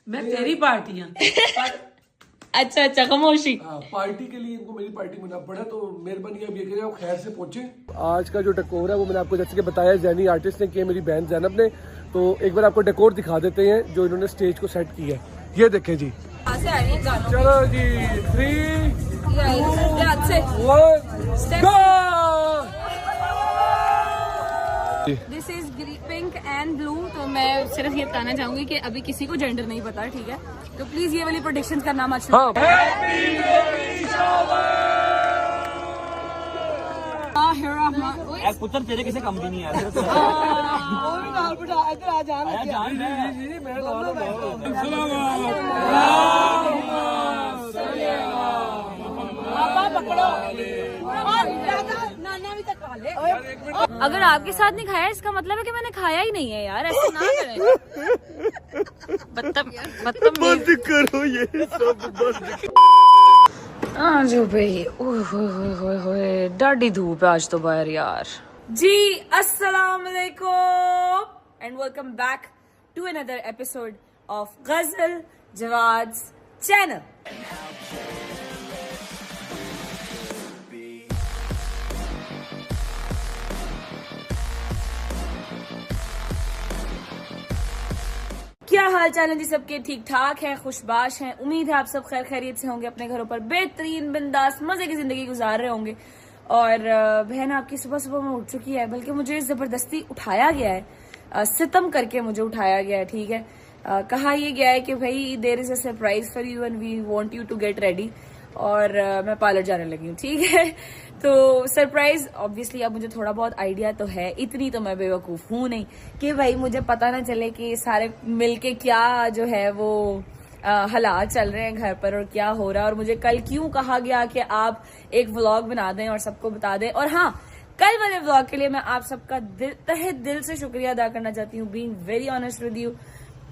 मैं तेरी पार्टी हूँ। अच्छा अच्छा, खामोशी। पार्टी के लिए इनको मेरी पार्टी में ना पड़ा, तो मेहरबानी अब ये करें आप खैर से पहुंचे। आज का जो डेकोर है वो मैंने आपको जैसे कि बताया, जैनी आर्टिस्ट ने किया, मेरी बहन जैनब ने। तो एक बार आपको डेकोर दिखा देते हैं जो इन्होंने स्टेज को सेट किया है। ये देखें जी, चलो जी 3 2 1 go. This is pink and blue. तो मैं सिर्फ ये बताना चाहूंगी कि अभी किसी को जेंडर नहीं पता, ठीक है? तो प्लीज ये वाली प्रोडिक्शन करना मत शुरू। पुत्र तेरे किसी कम भी नहीं है। अगर आपके साथ नहीं खाया इसका मतलब है कि मैंने खाया ही नहीं है यार, ऐसा ना करें। बंद करो ये सब, बंद। जो भाई, ओए डाडी धूप है आज तो बाहर यार। जी अस्सलाम वालेकुम and welcome back to another episode of Ghazal Jawad's channel. क्या हाल चाल है जी सबके? ठीक ठाक है, खुशबाश हैं। उम्मीद है आप सब खैर खैरियत से होंगे, अपने घरों पर बेहतरीन बिंदास मजे की जिंदगी गुजार रहे होंगे। और बहन आपकी सुबह सुबह में उठ चुकी है, बल्कि मुझे जबरदस्ती उठाया गया है, सितम करके मुझे उठाया गया है, ठीक है? कहा यह गया है कि भाई there is a surprise for you and we want you to get ready. और मैं पार्लर जाने लगी हूँ, ठीक है? तो सरप्राइज ऑब्वियसली अब मुझे थोड़ा बहुत आइडिया तो है, इतनी तो मैं बेवकूफ हूं नहीं कि भाई मुझे पता ना चले कि सारे मिलके क्या जो है वो हालात चल रहे हैं घर पर और क्या हो रहा है, और मुझे कल क्यों कहा गया कि आप एक व्लॉग बना दें और सबको बता दें। और हाँ, कल वाले व्लॉग के लिए मैं आप सबका तहे दिल से शुक्रिया अदा करना चाहती हूँ, being very honest with you,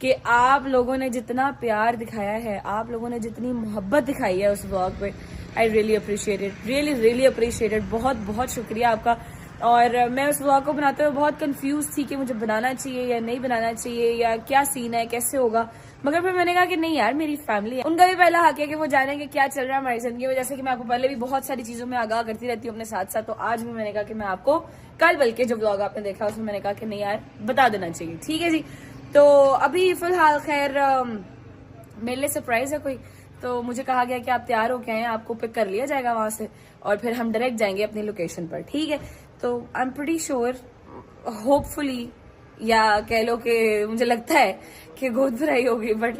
कि आप लोगों ने जितना प्यार दिखाया है, आप लोगों ने जितनी मोहब्बत दिखाई है उस व्लॉग पे, I really appreciate it, really appreciate it. बहुत बहुत शुक्रिया आपका। और मैं उस व्लॉग को बनाते हुए बहुत कंफ्यूज थी कि मुझे बनाना चाहिए या नहीं बनाना चाहिए, या क्या सीन है, कैसे होगा। मगर फिर मैंने कहा कि नहीं यार, मेरी फैमिली है, उनका भी पहला हक है कि वो जाने कि क्या चल रहा है हमारी जिंदगी में। जैसे कि मैं आपको पहले भी बहुत सारी चीजों में आगाह करती रहती हूँ अपने साथ साथ, तो आज भी मैंने कहा कि मैं आपको कल बल्कि जो व्लॉग आपने देखा उसमें मैंने कहा कि नहीं यार बता देना चाहिए, ठीक है जी? तो अभी फिलहाल खैर मेरे लिए सरप्राइज है कोई, तो मुझे कहा गया कि आप तैयार हो गए हैं, आपको पिक कर लिया जाएगा वहां से और फिर हम डायरेक्ट जाएंगे अपनी लोकेशन पर, ठीक है? तो I am pretty sure, hopefully, या कह लो कि मुझे लगता है कि गोद भराई होगी, बट